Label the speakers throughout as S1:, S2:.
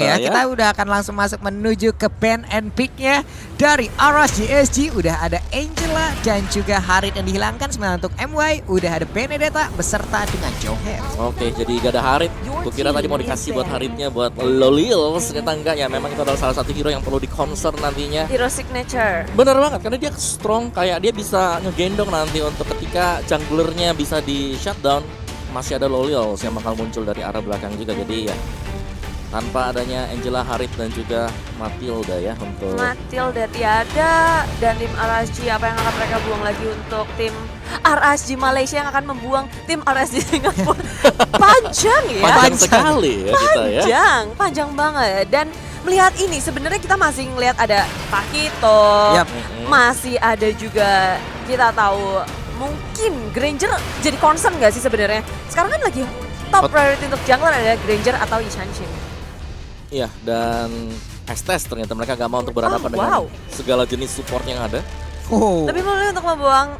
S1: Ya, kita udah akan langsung masuk menuju ke ban and pick-nya dari RSGSG. Udah ada Angela dan juga Harit yang dihilangkan. Sementara untuk MY udah ada Benedetta beserta dengan Joher.
S2: Oke, jadi gak ada Harit. Gue kira tadi mau dikasih buat Haritnya buat Lolils. Ternyata enggak ya, memang itu adalah salah satu hero yang perlu di concern nantinya.
S3: Hero signature.
S2: Bener banget, karena dia strong, kayak dia bisa ngegendong nanti untuk ketika junglernya bisa di shutdown. Masih ada Lolils yang bakal muncul dari arah belakang juga, jadi ya tanpa adanya Angela, Harit dan juga Matilda ya untuk
S3: Matilda tiada, dan tim RSG apa yang akan mereka buang lagi untuk tim RSG Malaysia yang akan membuang tim RSG Singapura. Panjang ya.
S2: panjang sekali ya kita ya.
S3: Panjang banget. Dan melihat ini sebenarnya kita masih ngelihat ada Pakito, masih ada juga kita tahu mungkin Granger jadi concern gak sih sebenarnya? Sekarang kan lagi top priority untuk jungler ada Granger atau Ishanshin.
S2: Iya, dan Estes ternyata mereka gak mau untuk berhadapan dengan segala jenis support yang ada.
S3: Lebih memilih untuk membuang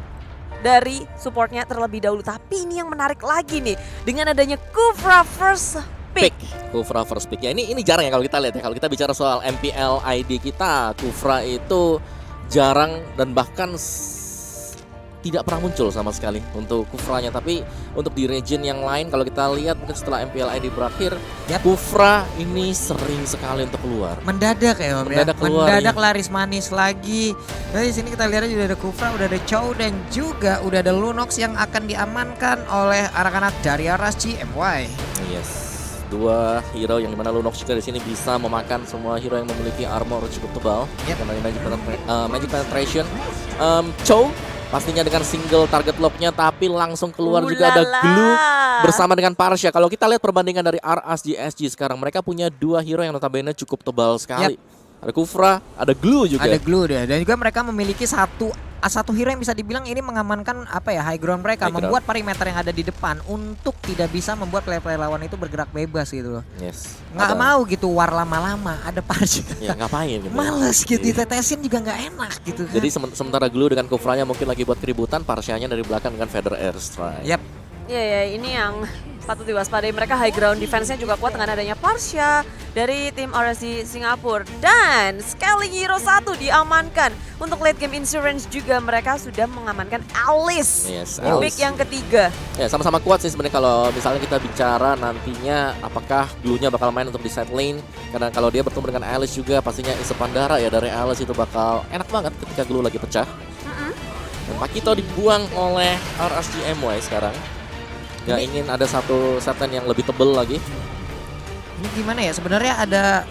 S3: dari supportnya terlebih dahulu. Tapi ini yang menarik lagi nih, dengan adanya Kufra first pick.
S2: Kufra first pick ya, ini jarang ya kalau kita lihat ya. Kalau kita bicara soal MPL ID kita, Kufra itu jarang dan bahkan tidak pernah muncul sama sekali untuk Kufranya. Tapi untuk di region yang lain kalau kita lihat mungkin setelah MPL ID berakhir, Kufra ini sering sekali untuk keluar.
S1: Mendadak ya Om,
S2: keluar,
S1: mendadak laris manis lagi. Nah di sini kita lihat juga ada Kufra, udah ada Chow dan juga udah ada Lunox yang akan diamankan oleh anak-anak dari RSG MY.
S2: Yes, dua hero yang dimana Lunox juga di sini bisa memakan semua hero yang memiliki armor cukup tebal. Karena magic penetration. Chow pastinya dengan single target lock-nya, tapi langsung keluar juga ada Glue bersama dengan Parsha. Kalau kita lihat perbandingan dari RSGSG sekarang, mereka punya dua hero yang notabene cukup tebal sekali. Ada Kufra, ada Glue juga.
S1: Ada Glue deh, dan juga mereka memiliki satu hero yang bisa dibilang ini mengamankan high ground mereka, membuat perimeter yang ada di depan untuk tidak bisa membuat player-player lawan itu bergerak bebas gitu loh.
S2: Yes.
S1: Nggak mau gitu war lama-lama, ada Parsha.
S2: Ya ngapain gitu.
S1: Males gitu, ditetesin juga nggak enak gitu kan.
S2: Jadi sementara Glue dengan Kufranya mungkin lagi buat keributan, Parshanya dari belakang dengan Feather Airstrike.
S3: Ya, ini yang patut diwaspadai. Mereka high ground defense-nya juga kuat dengan adanya Parsha dari tim RSG Singapura. Dan Scaling Hero 1 diamankan. Untuk late game insurance juga mereka sudah mengamankan Alice. Pick yang ketiga.
S2: Ya, sama-sama kuat sih sebenarnya kalau misalnya kita bicara nantinya apakah Glue-nya bakal main untuk di side lane. Karena kalau dia bertemu dengan Alice juga pastinya Ise Pandara ya dari Alice itu bakal enak banget ketika Glue lagi pecah. Dan Pakito dibuang oleh RSG MY sekarang. Nggak ingin ada satu setan yang lebih tebel lagi.
S1: Ini gimana ya, sebenarnya ada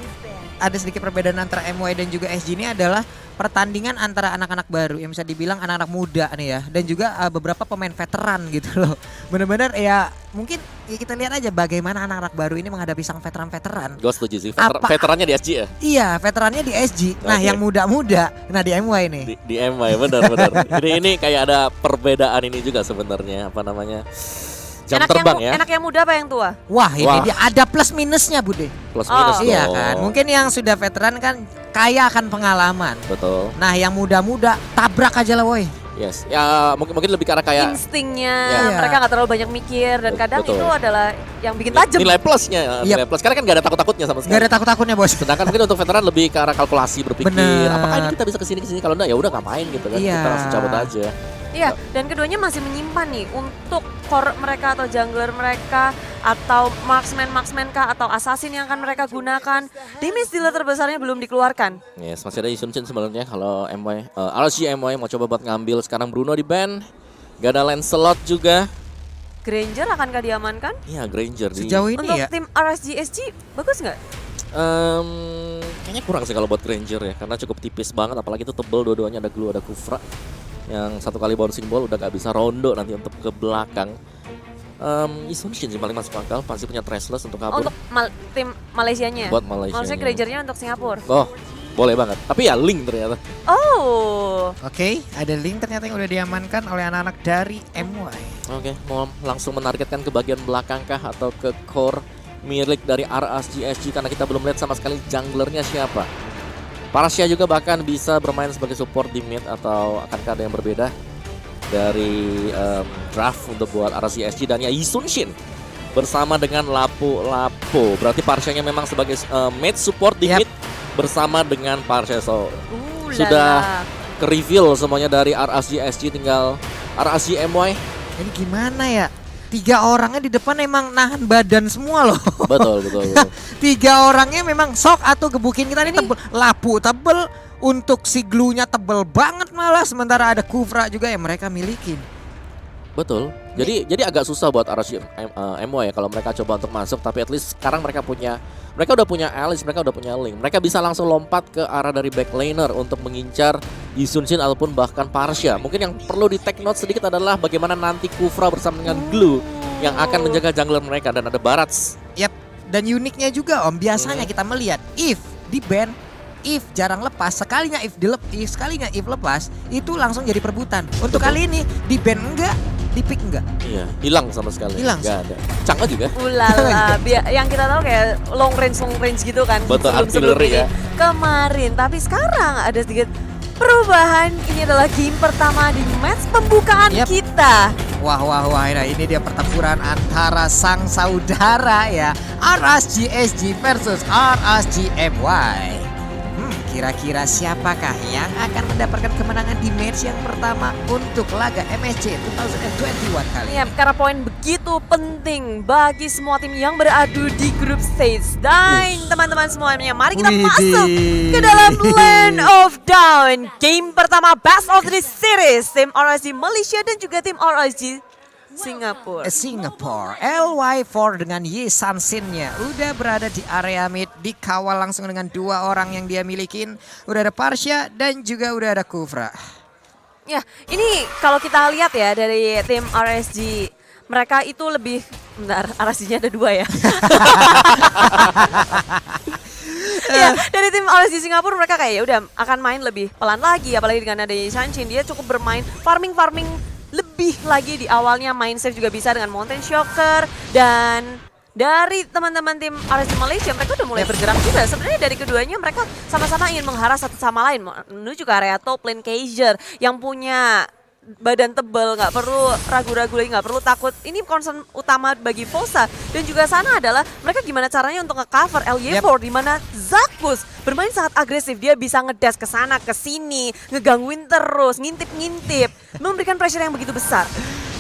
S1: sedikit perbedaan antara MY dan juga SG ini adalah pertandingan antara anak-anak baru yang bisa dibilang anak-anak muda nih ya, dan juga beberapa pemain veteran gitu loh. Bener-bener ya mungkin ya kita lihat aja bagaimana anak-anak baru ini menghadapi sang veteran-veteran.
S2: Gue setuju sih, veterannya di SG ya?
S1: Iya, veterannya di SG. Nah yang muda-muda, nah di MY nih.
S2: Di MY, benar-benar. ini kayak ada perbedaan ini juga sebenarnya, apa namanya? Jam terbang ya.
S3: Enak yang muda apa yang tua?
S1: Wah ini dia ada plus minusnya Bude.
S2: Plus minus
S1: iya kan. Mungkin yang sudah veteran kan kaya akan pengalaman.
S2: Betul.
S1: Nah yang muda-muda tabrak aja lah woi.
S2: Yes, ya mungkin lebih karena kayak
S3: instingnya, mereka nggak terlalu banyak mikir dan kadang itu adalah yang bikin tajam.
S2: Nilai plusnya, nilai plus. Karena kan nggak ada takut-takutnya sama sekali.
S1: Nggak ada takut-takutnya bos.
S2: Sedangkan mungkin untuk veteran lebih ke arah kalkulasi berpikir. Apakah ini kita bisa kesini, kalau enggak ya udah ngapain gitu kan. Kita langsung cabut aja.
S3: Iya, dan keduanya masih menyimpan nih untuk core mereka atau jungler mereka atau marksman kah atau assassin yang akan mereka gunakan. Damage dealer terbesarnya belum dikeluarkan.
S2: Yes, masih ada Isumchin sebenarnya kalau RSG MY mau coba buat ngambil. Sekarang Bruno di ban. Gak ada Lancelot juga.
S3: Granger akankah diamankan?
S2: Iya, Granger
S1: sejauh ini
S3: untuk
S1: ya.
S3: tim RSGSG bagus nggak?
S2: Kayaknya kurang sih kalau buat Granger ya, karena cukup tipis banget, apalagi itu tebel dua-duanya, ada Glue, ada Kufra. Yang satu kali bouncing ball udah gak bisa rondo nanti untuk ke belakang. Isumshin sih paling masuk akal, pasti punya Traceless untuk kabur.
S3: Untuk tim Malaysianya?
S2: Buat Malaysia.
S3: Maksudnya Grangernya untuk Singapura?
S2: Oh, boleh banget. Tapi ya Link ternyata.
S1: Oke, ada Link ternyata yang udah diamankan oleh anak-anak dari MY.
S2: Oke, mau langsung menargetkan ke bagian belakang kah atau ke core milik dari RSGSG, karena kita belum lihat sama sekali junglernya siapa. Parsha juga bahkan bisa bermain sebagai support di mid, atau akankah ada yang berbeda dari draft untuk buat RSGSG. Dan ya Isumshin bersama dengan Lapu-Lapu. Berarti Parsianya memang sebagai mid support di
S1: Yap.
S2: mid bersama dengan Parsia. So
S3: Lala.
S2: sudah ke-reveal semuanya dari RSG SG, tinggal RSG MY.
S1: Ini gimana ya? 3 orangnya di depan emang nahan badan semua loh.
S2: Betul.
S1: 3 orangnya memang sok atau gebukin kita ini tebel. Lapu tebel, untuk si glue-nya tebel banget malah. Sementara ada Kufra juga yang mereka milikin.
S2: Betul. Jadi agak susah buat RSG MY ya kalau mereka coba untuk masuk, tapi at least sekarang mereka udah punya Alice, mereka udah punya Link. Mereka bisa langsung lompat ke arah dari back laner untuk mengincar Yi Sun-shin ataupun bahkan Parsia. Mungkin yang perlu di take note sedikit adalah bagaimana nanti Kufra bersama dengan Glue yang akan menjaga jungler mereka, dan ada Barats.
S1: Yap, dan uniknya juga Om, biasanya kita melihat if di ban, if jarang lepas, sekalinya if lepas, itu langsung jadi perebutan. Untuk
S2: Betul.
S1: kali ini di ban enggak, di pick enggak.
S2: Iya, hilang sama sekali.
S1: Hilang.
S2: Nggak ada. Chang'e juga.
S3: Ulala, yang kita tahu kayak long range gitu kan.
S2: Betul,
S3: sebelum
S2: artillery
S3: ini
S2: ya.
S3: kemarin. Tapi sekarang ada sedikit perubahan. Ini adalah game pertama di match pembukaan
S1: Yap.
S3: kita.
S1: Wah, nah ini dia pertempuran antara sang saudara ya, RSG SG versus RSG MY. Kira-kira siapakah yang akan mendapatkan kemenangan di match yang pertama untuk laga MSC 2021 kali
S3: Ya,
S1: ini?
S3: karena poin begitu penting bagi semua tim yang beradu di group stage. Dan teman-teman semuanya, mari kita
S1: Widih.
S3: masuk ke dalam Land of Down. Game pertama best of the series. Tim RSG Malaysia dan juga tim RSG Singapura.
S1: Singapore, LY4 dengan Yi Sun-shin-nya udah berada di area mid, dikawal langsung dengan 2 orang yang dia milikin. Udah ada Parsia dan juga udah ada Kufra.
S3: Ya, ini kalau kita lihat ya dari tim RSG, mereka itu lebih, bentar, RSG-nya ada 2 ya. Ya, dari tim RSG Singapura mereka kayak ya udah akan main lebih pelan lagi, apalagi dengan ada Yi Sun-shin, dia cukup bermain farming lebih lagi di awalnya, main save juga bisa dengan Mountain Shocker. Dan dari teman-teman tim RSG Malaysia mereka udah mulai bergerak juga. Sebenarnya dari keduanya mereka sama-sama ingin mengharas satu sama lain menuju ke area top lane Kaiser yang punya badan tebal, nggak perlu ragu-ragu lagi, nggak perlu takut. Ini concern utama bagi Fosa. Dan juga sana adalah mereka gimana caranya untuk nge-cover LY4 di mana Zakus bermain sangat agresif. Dia bisa ngedash ke sana ke sini, ngegangguin terus, ngintip-ngintip, memberikan pressure yang begitu besar.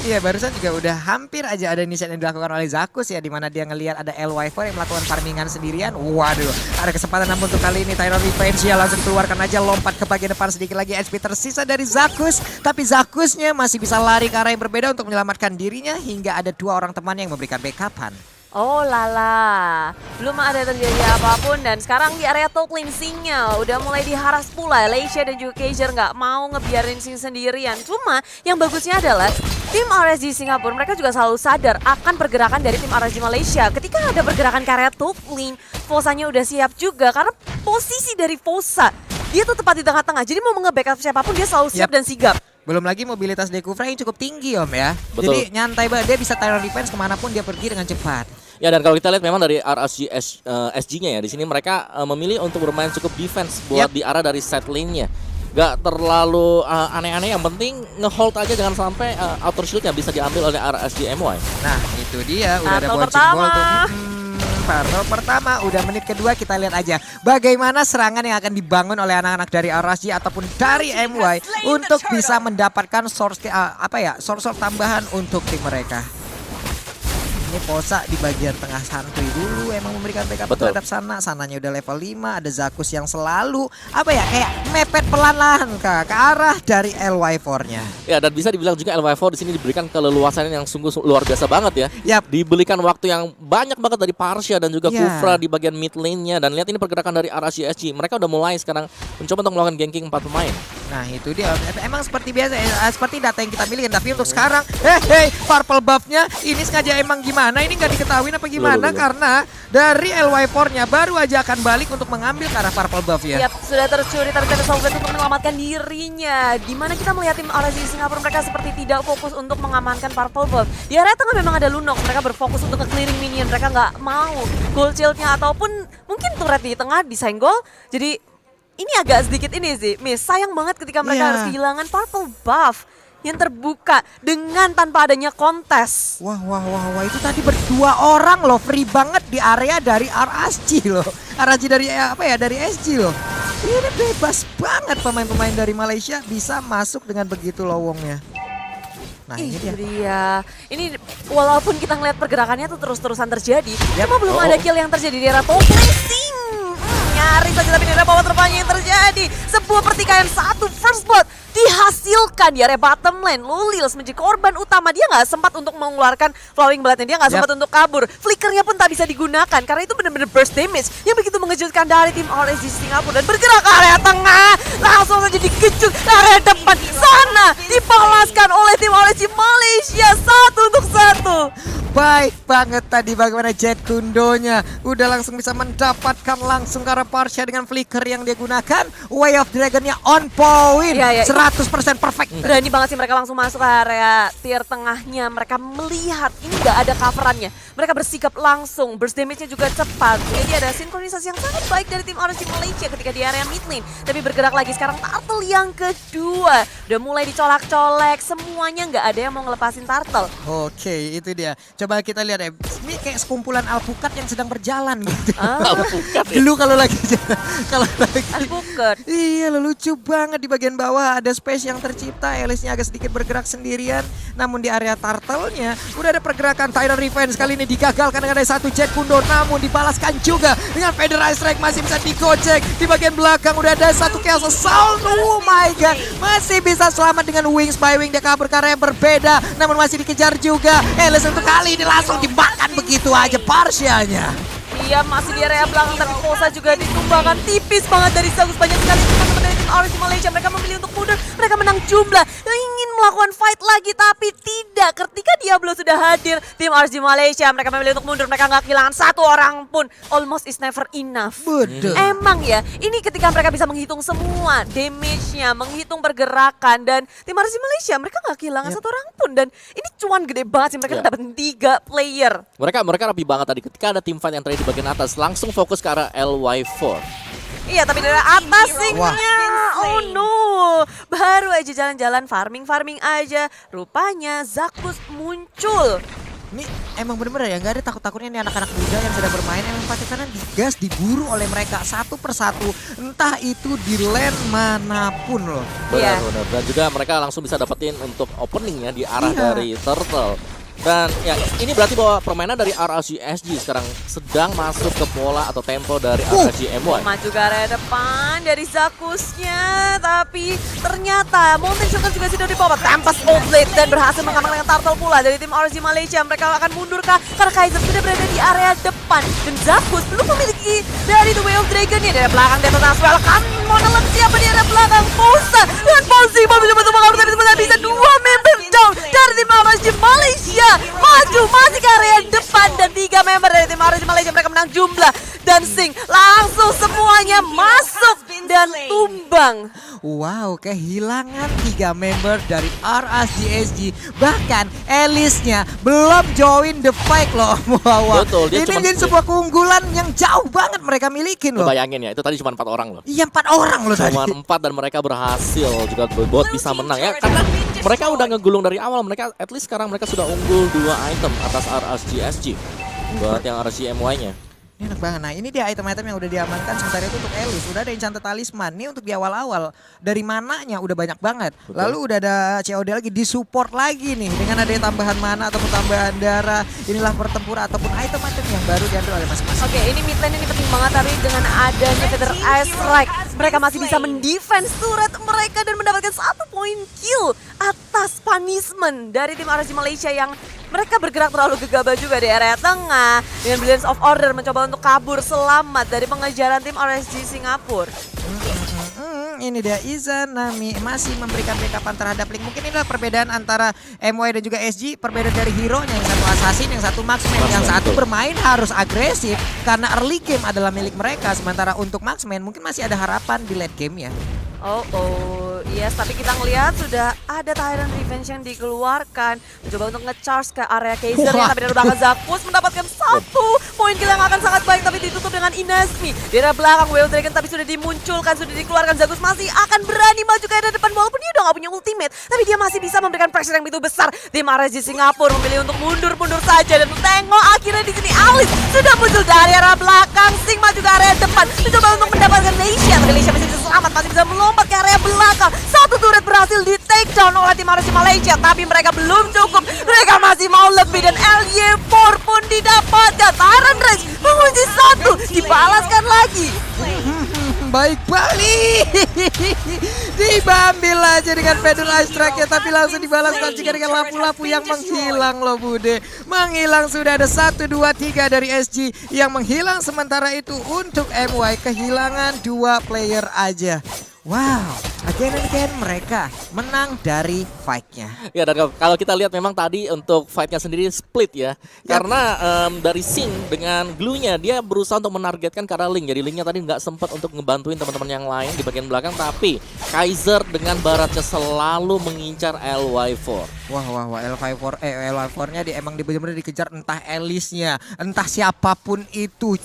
S1: Iya, barusan juga udah hampir aja ada inisiat yang dilakukan oleh Zakus ya, dimana dia ngelihat ada LY4 yang melakukan farmingan sendirian. Waduh, ada kesempatan, namun untuk kali ini Tyrone Revenge ya langsung keluarkan aja, lompat ke bagian depan, sedikit lagi HP tersisa dari Zakus. Tapi Zakusnya masih bisa lari ke arah yang berbeda untuk menyelamatkan dirinya, hingga ada 2 orang teman yang memberikan backupan.
S3: Oh lala, belum ada terjadi apapun, dan sekarang di area top lane Singnya udah mulai diharas pula. Leisha dan juga Kaiser nggak mau ngebiarin Sing sendirian. Cuma yang bagusnya adalah tim RSG Singapura mereka juga selalu sadar akan pergerakan dari tim RSG Malaysia. Ketika ada pergerakan ke area top lane, Fosanya udah siap juga karena posisi dari Fosa dia tuh tepat di tengah-tengah. Jadi mau nge-backup siapapun dia selalu siap dan sigap.
S1: Belum lagi mobilitas dari Kufra yang cukup tinggi Om ya.
S2: Betul.
S1: Jadi nyantai banget, dia bisa Tyrone Defense kemanapun dia pergi dengan cepat.
S2: Ya, dan kalau kita lihat memang dari RSG SG-nya ya, di sini mereka memilih untuk bermain cukup defense buat di arah dari side lane-nya. Gak terlalu aneh-aneh, yang penting nge-hold aja jangan sampai outer shield-nya bisa diambil oleh RSG MY.
S1: Nah, itu dia udah ada
S3: Battle
S1: bouncing ball tuh.
S3: pertama.
S1: Battle pertama, udah menit kedua, kita lihat aja bagaimana serangan yang akan dibangun oleh anak-anak dari RSG ataupun dari MY untuk bisa mendapatkan source source tambahan untuk tim mereka. Ini Fosa di bagian tengah santuy dulu, emang memberikan backup
S2: Betul.
S1: terhadap sananya udah level 5, ada Zakus yang selalu kayak mepet pelan-pelan ke arah dari LY4-nya.
S2: Ya, dan bisa dibilang juga LY4 di sini diberikan keleluasan yang sungguh luar biasa banget ya.
S1: Yap.
S2: Diberikan waktu yang banyak banget dari Parsia dan juga
S1: Iya.
S2: Kufra di bagian mid lane-nya, dan lihat ini pergerakan dari RSG SG. Mereka udah mulai sekarang mencoba untuk melakukan ganking 4 pemain.
S1: Nah itu dia, emang seperti biasa, seperti data yang kita miliki. Tapi untuk sekarang, purple buff-nya ini sengaja emang gimana? Ini nggak diketahui apa gimana?
S2: Belum.
S1: Karena dari LY4-nya baru aja akan balik untuk mengambil ke arah purple buff ya.
S3: Yap, sudah tercuri target Solvet untuk menyelamatkan dirinya. Dimana kita melihat tim RSG Singapura mereka seperti tidak fokus untuk mengamankan Purple Buff. Di area tengah memang ada Lunox, mereka berfokus untuk nge-clearing minion. Mereka nggak mau gold shield-nya ataupun mungkin turret di tengah disenggol. Jadi ini agak sedikit ini sih, miss. Sayang banget ketika mereka
S1: Iya.
S3: harus kehilangan Purple Buff. yang terbuka dengan tanpa adanya kontes.
S1: Wah, itu tadi berdua orang loh, free banget di area dari RSG loh. RSG dari dari SG loh. Ini bebas banget pemain-pemain dari Malaysia bisa masuk dengan begitu lowongnya. Nah ini dia.
S3: Ini walaupun kita ngeliat pergerakannya tuh terus-terusan terjadi,
S1: Yap.
S3: cuma belum ada kill yang terjadi di era top placing. Nyaris saja tapi tidak ada power terbanyak yang terjadi. Sebuah pertikaian satu first blood dihasilkan di area bottom lane. Lulils menjadi korban utama. Dia nggak sempat untuk mengeluarkan flowing bloodnya. Dia nggak sempat untuk kabur. Flickernya pun tak bisa digunakan karena itu benar-benar burst damage yang begitu mengejutkan dari tim RSG Singapura. Dan bergerak ke area tengah, langsung saja dikejut ke area depan. Sana dibalaskan oleh tim RSG Malaysia 1-1.
S1: Baik banget tadi bagaimana Jet Kundonya. Udah langsung bisa mendapatkan langsung ke arah Parsha dengan flicker yang dia gunakan. Way of Dragon-nya on point. 100% perfect.
S3: Berani banget sih mereka langsung masuk ke area tier tengahnya. Mereka melihat ini gak ada coverannya. Mereka bersikap langsung. Burst damage-nya juga cepat. Jadi ada sinkronisasi yang sangat baik dari tim RSG Malaysia ketika di area mid lane. Tapi bergerak lagi sekarang Turtle yang kedua. Udah mulai dicolak-colek. Semuanya gak ada yang mau ngelepasin Turtle.
S1: Oke, itu dia. Coba kita lihat ya. Ini kayak sekumpulan alpukat yang sedang berjalan gitu.
S2: Alpukat ya?
S1: Dulu kalau lagi
S3: Alpukat.
S1: Iya, lucu banget di bagian bawah ada space yang tercipta. Elisnya agak sedikit bergerak sendirian. Namun di area Turtle-nya udah ada pergerakan Tyrant Revenge. Kali ini digagalkan dengan ada satu Jet Kundo. Namun dibalaskan juga dengan Federal Strike masih bisa digocek. Di bagian belakang udah ada satu Chaos Assault. Oh my god. Masih bisa selamat dengan Wings by Wing. Dia kabur ke area yang berbeda. Namun masih dikejar juga. Elis untuk kali ini langsung dimakan begitu aja Parsha-nya.
S3: Iya masih di area belakang tapi Posa juga ditumbangkan tipis banget dari Zagus. Banyak sekali teman-teman dari tim RSG Malaysia. Mereka memilih untuk mundur. Mereka menang jumlah. Ingin melakukan fight lagi tapi tidak. Ketika Diablo sudah hadir tim RSG Malaysia mereka memilih untuk mundur. Mereka nggak kehilangan satu orang pun. Almost is never enough.
S1: Betul.
S3: Emang ya ini ketika mereka bisa menghitung semua damage-nya, menghitung pergerakan dan tim RSG Malaysia mereka nggak kehilangan satu orang pun. Dan ini cuan gede banget sih mereka dapetin 3 player.
S2: Mereka rapi banget tadi ketika ada tim fight yang terjadi di bagian atas langsung fokus ke arah LY4.
S3: Iya tapi dari atas singnya. Oh no. Baru aja jalan-jalan farming aja. Rupanya Zakus muncul.
S1: Ini emang bener-bener ya, nggak ada takut-takutnya nih anak-anak muda yang sedang bermain. Emang pasti karena digas, diburu oleh mereka satu persatu. Entah itu di lane manapun loh.
S2: Benar. Dan juga mereka langsung bisa dapetin untuk openingnya di arah dari Turtle. Dan ya ini berarti bahwa permainan dari RSG SG sekarang sedang masuk ke pola atau tempo dari RSG MY.
S3: Maju ke area depan dari Zakusnya. Tapi ternyata Mountain Shocker juga sudah dibawa Tempest Outlet dan berhasil mengamankan Turtle pula dari tim RSG Malaysia. Mereka akan mundur kah? Karena Kaiser sudah berada di area depan. Dan Zakus belum memiliki dari The Way of Dragon-nya. Dari belakang Detonas welcome. Monolith siapa di area belakang? Posa dengan Pausing. Mau mencoba untuk mengambil tapi sebenarnya bisa 2 member down dari tim RSG Malaysia. Maju masih ke area depan dan 3 member dari tim RSG Malaysia mereka menang jumlah dan Sing langsung semuanya masuk dan tumbang.
S1: Wow, kehilangan 3 member dari RSG SG. Bahkan Elisnya belum join the fight loh. Wow.
S2: Betul, dia
S1: ini jadi sebuah keunggulan yang jauh banget mereka milikin loh.
S2: Bayangin ya, itu tadi cuma 4 orang loh.
S1: Iya 4 orang loh tadi.
S2: Cuma 4 dan mereka berhasil juga buat bisa menang ya. Karena mereka udah ngegulung dari awal. Mereka at least sekarang mereka sudah unggul 2 item atas RSG SG. Buat yang RSG MY-nya.
S1: Ini enak banget. Nah ini dia item-item yang udah diamankan sementara itu untuk Elis. Udah ada Enchanted Talisman. Ini untuk di awal-awal. Dari mananya udah banyak banget.
S2: Betul.
S1: Lalu udah ada COD lagi. Disupport lagi nih. Dengan adanya tambahan mana ataupun tambahan darah. Inilah pertempuran ataupun item-item yang baru diambil oleh masing-masing.
S3: Oke, ini mid lane ini penting banget tapi dengan adanya Feather Ice Strike mereka masih bisa mendefense turret mereka dan mendapatkan 1 point kill atas punishment dari tim RSG Malaysia yang mereka bergerak terlalu gegabah juga di area tengah dengan Brilliance of Order mencoba untuk kabur selamat dari pengejaran tim RSG Singapura.
S1: Ini dia Izanami masih memberikan backupan terhadap Link. Mungkin inilah perbedaan antara MY dan juga SG. Perbedaan dari hero-nya, yang satu assassin, yang satu marksman. Yang satu bermain harus agresif karena early game adalah milik mereka. Sementara untuk marksman mungkin masih ada harapan di late game ya.
S3: Oh, Yes, tapi kita ngelihat sudah ada Tyrant Revenge yang dikeluarkan. Mencoba untuk nge-charge ke area Kaiser ya, tapi dari belakang Zakus mendapatkan satu poin kill yang akan sangat baik, tapi ditutup dengan Inazmi. Di area belakang Whale Dragon tapi sudah dimunculkan, sudah dikeluarkan. Zakus masih akan berani maju ke area depan walaupun dia udah gak punya ultimate, tapi dia masih bisa memberikan pressure yang begitu besar. Tim RSG Singapura memilih untuk mundur saja, dan tengok akhirnya di sini Alice sudah muncul dari area belakang. Sing maju ke area depan, mencoba untuk mendapatkan Leisha, tapi Leisha masih bisa selamat, masih bisa melompat ke area belakang. Satu turret berhasil di take down oleh tim RSG Malaysia, tapi mereka belum cukup. Mereka masih mau lebih, dan LY4 pun didapatkan. Tyrant Rage mengunci satu, dibalaskan lagi.
S1: Baik Bali. Diambil aja dengan Fedul Ice Strike-nya, tapi langsung dibalas juga dengan lampu-lampu yang menghilang loh Bude. Menghilang sudah ada 1, 2, 3 dari SG yang menghilang, sementara itu untuk MY kehilangan 2 player aja. Wow, again and again mereka menang dari fight-nya.
S2: Ya, dan kalau kita lihat memang tadi untuk fight-nya sendiri split ya. Karena dari Sing dengan Glue-nya dia berusaha untuk menargetkan ke arah Link. Jadi Link-nya tadi nggak sempat untuk ngebantuin teman-teman yang lain di bagian belakang. Tapi Kaiser dengan baratnya selalu mengincar LY4.
S1: Wah, LY4-nya emang benar-benar dikejar, entah Alice-nya, entah siapapun itu.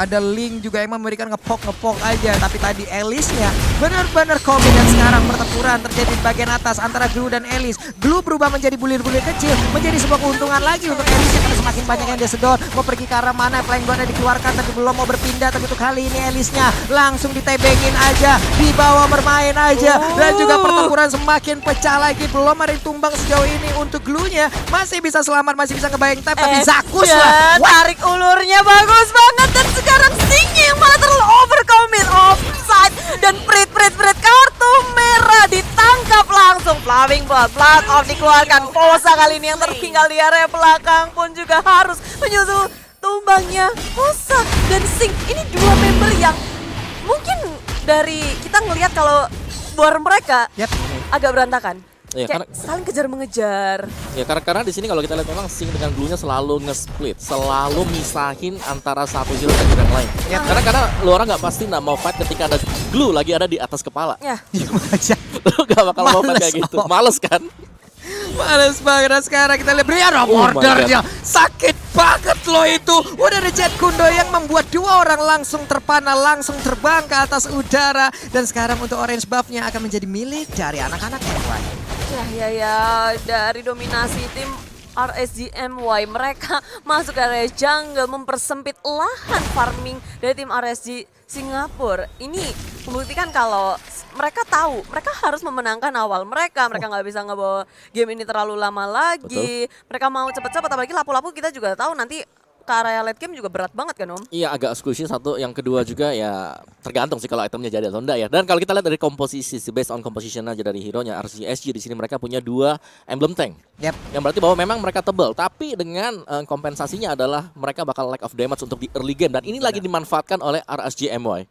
S1: Ada Link juga emang memberikan ngepok aja. Tapi tadi Alice-nya benar-benar komit, dan sekarang pertempuran terjadi di bagian atas antara Glue dan Alice. Glue berubah menjadi bulir-bulir kecil, menjadi sebuah keuntungan lagi untuk Alice karena semakin banyak yang dia sedot. Mau pergi ke arah mana, flank nya dikeluarkan tapi belum mau berpindah. Tapi untuk kali ini Alice-nya langsung ditebengin aja, dibawa bermain aja. Dan juga pertempuran semakin pecah lagi. Belum ada yang tumbang sejauh ini. Untuk Glue-nya masih bisa selamat, masih bisa ngebayang tap, tapi Zakus lah.
S3: Tarik ulurnya bagus banget, dan sekarang Sing-nya yang malah terlalu overcommit, offside, dan Prit kartu merah ditangkap langsung. Flaming Blood off dikeluarkan. Fosa kali ini yang tertinggal di area belakang pun juga harus menyusul tumbangnya Fosa dan Sing. Ini dua member yang mungkin dari kita ngelihat kalau war mereka agak berantakan.
S2: Ya,
S3: kayak saling kejar mengejar.
S2: Ya, karena di sini kalau kita lihat memang Sing dengan Glue-nya selalu nge-split, selalu misahin antara satu hero dan hero yang lain. Ya, karena lu orang nggak pasti nggak mau fight ketika ada Glue lagi ada di atas kepala.
S3: Ya.
S2: Lu nggak bakal mau fight kayak gitu. Males kan?
S1: Males banget. Nah, sekarang kita lihat Brian ordernya sakit banget loh itu. Udah ada Jet Kundo yang membuat 2 orang langsung terpana, langsung terbang ke atas udara. Dan sekarang untuk orange buff-nya akan menjadi milik dari anak-anak yang lain.
S3: Ya, dari dominasi tim RSG MY, mereka masuk ke area jungle, mempersempit lahan farming dari tim RSG Singapura. Ini membuktikan kalau mereka tahu, mereka harus memenangkan awal mereka nggak bisa ngebawa game ini terlalu lama lagi. Betul. Mereka mau cepet-cepet, apalagi lapu-lapu kita juga tahu nanti ke area late game juga berat banget kan Om? Iya,
S2: agak squishy satu, yang kedua juga ya tergantung sih kalau itemnya jadi atau enggak ya. Dan kalau kita lihat dari komposisi, based on composition aja dari hero-nya RSG di sini mereka punya 2 emblem tank. Yang berarti bahwa memang mereka tebal, tapi dengan kompensasinya adalah mereka bakal lack of damage untuk di early game, dan ini lagi dimanfaatkan oleh RSG MY.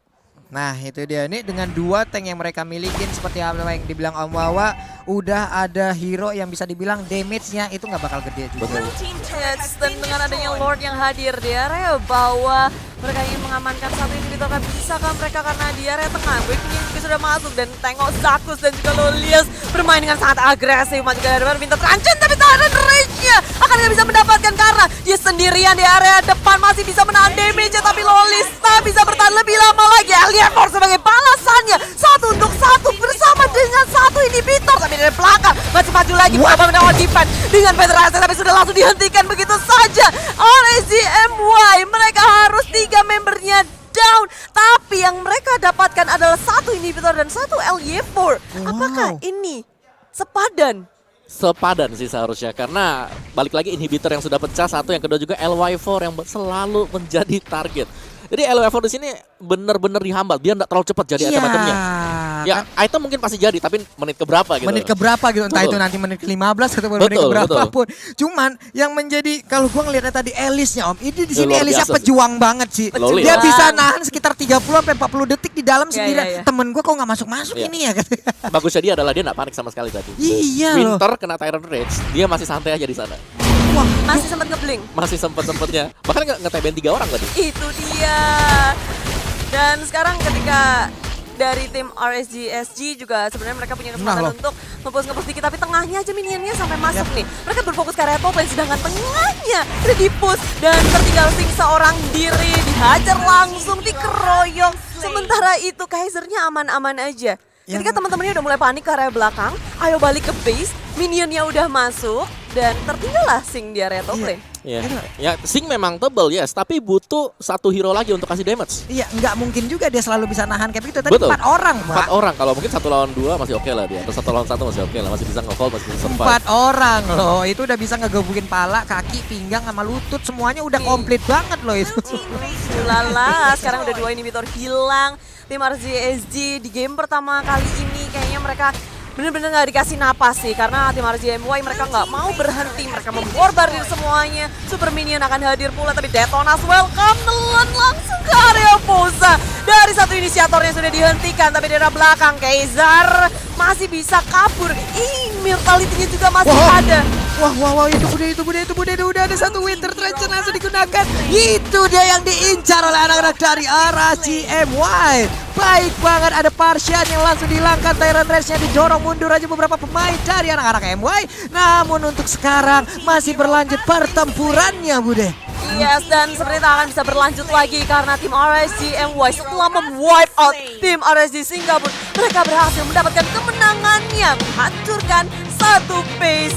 S1: Nah itu dia, ini dengan 2 tank yang mereka milikin seperti apa yang dibilang Om Wawa, udah ada hero yang bisa dibilang damage-nya itu nggak bakal gede juga.
S3: Yes, dan dengan adanya Lord yang hadir di area bawah, mereka ingin mengamankan satu inhibitor, kan bisakah mereka karena di area tengah Breaking juga sudah masuk, dan tengok Zakus dan juga Lolius bermain dengan sangat agresif, maju ke depan minta terancam, tapi Tyrant Rage-nya akan tidak bisa mendapatkan karena dia sendirian di area depan, masih bisa menahan damage-nya, tapi Lolius tak bisa bertahan lebih lama lagi. LY4 sebagai balasannya 1 untuk 1 bersama dengan 1 inhibitor, tapi dari belakang masih maju lagi beberapa menawar defense dengan Federasi, tapi sudah langsung dihentikan begitu saja. RSG MY mereka harus 3 membernya down, tapi yang mereka dapatkan adalah 1 inhibitor dan 1 LY4. Apakah ini sepadan?
S2: Sepadan sih seharusnya, karena balik lagi inhibitor yang sudah pecah satu, yang kedua juga LY4 yang selalu menjadi target. Jadi LY4 di sini benar-benar dihambat biar nggak terlalu cepat jadi item-itemnya. Ya, item mungkin pasti jadi, tapi menit keberapa gitu.
S1: Menit keberapa gitu, entah itu nanti menit ke-15 atau menit keberapa pun. Cuman yang menjadi, kalau gua ngelihatnya tadi Alice-nya Om, ini di sini Alice-nya pejuang banget sih. Dia bisa nahan sekitar 30 sampai 40 detik di dalam sendirian. Temen gua kok nggak masuk-masuk ini ya.
S2: Bagusnya dia adalah dia nggak panik sama sekali tadi.
S1: Iya.
S2: Winter kena Tyrant Rage, dia masih santai aja di sana.
S3: Wah, masih sempat ngeblink.
S2: Masih sempet-sempetnya. Bahkan nge-TBN 3 orang tadi.
S3: Itu dia. Dan sekarang ketika dari tim RSG SG juga sebenarnya mereka punya kesempatan
S1: loh.
S3: untuk nge-push dikit, tapi tengahnya aja minionnya sampai masuk nih. Mereka berfokus ke area top lane, sedangkan tengahnya udah di-push dan tertinggal Sing seorang diri, dihajar langsung, dikeroyok. Sementara itu Kaisernya aman-aman aja. Ketika teman-temannya udah mulai panik ke area belakang, ayo balik ke base, minionnya udah masuk dan tertinggallah Sing di area top lane.
S2: Iya. Ya, Sing memang tebel yes, tapi butuh satu hero lagi untuk kasih damage.
S1: Iya, nggak mungkin juga dia selalu bisa nahan kayak begitu. Tadi
S2: Betul.
S1: 4 orang, Pak.
S2: 4 orang, kalau mungkin 1 lawan 2 masih oke lah dia. Atau 1 lawan 1 masih oke lah, masih bisa nge-hold, masih bisa survive.
S1: 4 orang loh, itu udah bisa ngegebukin pala, kaki, pinggang, sama lutut, semuanya udah komplit banget loh itu.
S3: Ulala, sekarang udah 2 inhibitor hilang. Tim RSG di game pertama kali ini kayaknya mereka bener-bener gak dikasih napas sih, karena tim RSGMY mereka nggak mau berhenti, mereka memborbardir semuanya. Super Minion akan hadir pula, tapi Detonas welcome nelan langsung ke area Poza. Dari satu inisiatornya sudah dihentikan, tapi dari belakang Kaiser masih bisa kabur. Immortality-nya juga masih ada.
S1: Wah, itu bude, udah ada satu Winter Treasure langsung digunakan. Itu dia yang diincar oleh anak-anak dari RSGMY. Baik banget, ada Parsian yang langsung dihilangkan, Tyrant Race-nya didorong mundur aja beberapa pemain dari anak-anak MY. Namun untuk sekarang masih berlanjut pertempurannya, Bude.
S3: Yes, dan seperti itu akan bisa berlanjut lagi karena tim RSGMY setelah mem-wipe out tim RSG Singapura, mereka berhasil mendapatkan kemenangannya, menghancurkan satu base